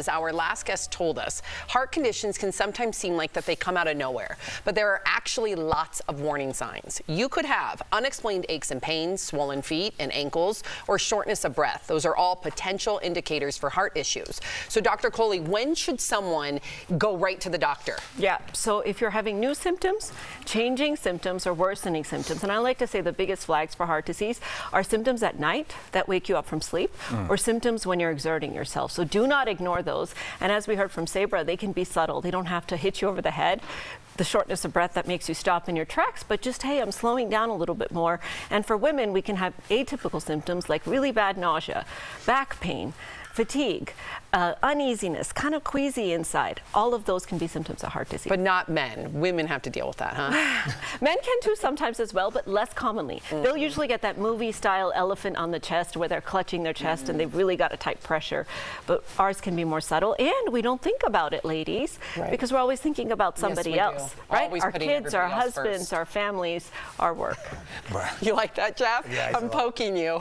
because our last guest told us heart conditions can sometimes seem like that they come out of nowhere, but there are actually lots of warning signs. You could have unexplained aches and pains, swollen feet and ankles, or shortness of breath. Those are all potential indicators for heart issues. So Dr. Kohli, when should someone go right to the doctor? Yeah, so if you're having new symptoms, changing symptoms, or worsening symptoms, and I like to say the biggest flags for heart disease are symptoms at night that wake you up from sleep, or symptoms when you're exerting yourself. So do not ignore those. And as we heard from Sabra, they can be subtle. They don't have to hit you over the head. The shortness of breath that makes you stop in your tracks, but just, hey, I'm slowing down a little bit more. And for women, we can have atypical symptoms like really bad nausea, back pain, fatigue, uneasiness, kind of queasy inside. All of those can be symptoms of heart disease. But not men. Women have to deal with that, huh? Men can too sometimes as well, but less commonly. They'll usually get that movie-style elephant on the chest where they're clutching their chest and they've really got a tight pressure. But ours can be more subtle, and we don't think about it, ladies, because we're always thinking about somebody else, right? Always Our putting kids, our everybody else husbands, first. our families, our work. You like that, Jeff? Yeah, I'm poking you.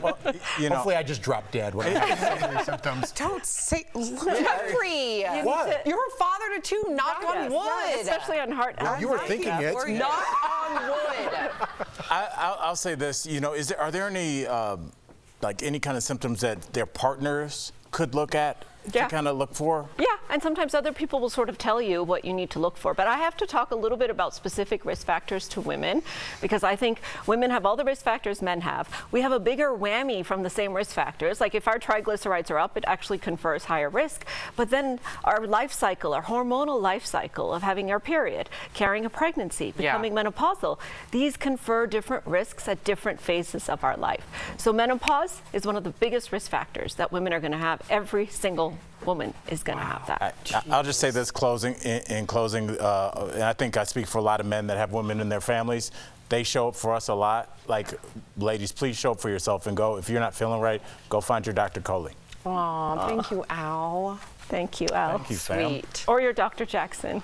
Well, hopefully I just drop dead when I have symptoms. Don't say, Jeffrey. What? You're a father to two. Knock on wood. Yeah, especially on heart. You were thinking it. Knock on wood. I'll say this. Are there any any kind of symptoms that their partners could look at to kind of look for? Yeah, and sometimes other people will sort of tell you what you need to look for. But I have to talk a little bit about specific risk factors to women, because I think women have all the risk factors men have. We have a bigger whammy from the same risk factors. Like if our triglycerides are up, it actually confers higher risk. But then our life cycle, our hormonal life cycle of having our period, carrying a pregnancy, becoming menopausal, these confer different risks at different phases of our life. So menopause is one of the biggest risk factors that women are going to have. Every single woman is going to have that. I'll just say this in closing, and I think I speak for a lot of men that have women in their families. They show up for us a lot. Like, ladies, please show up for yourself and go. If you're not feeling right, go find your Dr. Kohli. Aw, thank you, Al. Thank you, Al. Thank you, fam. Sweet. Or your Dr. Jackson.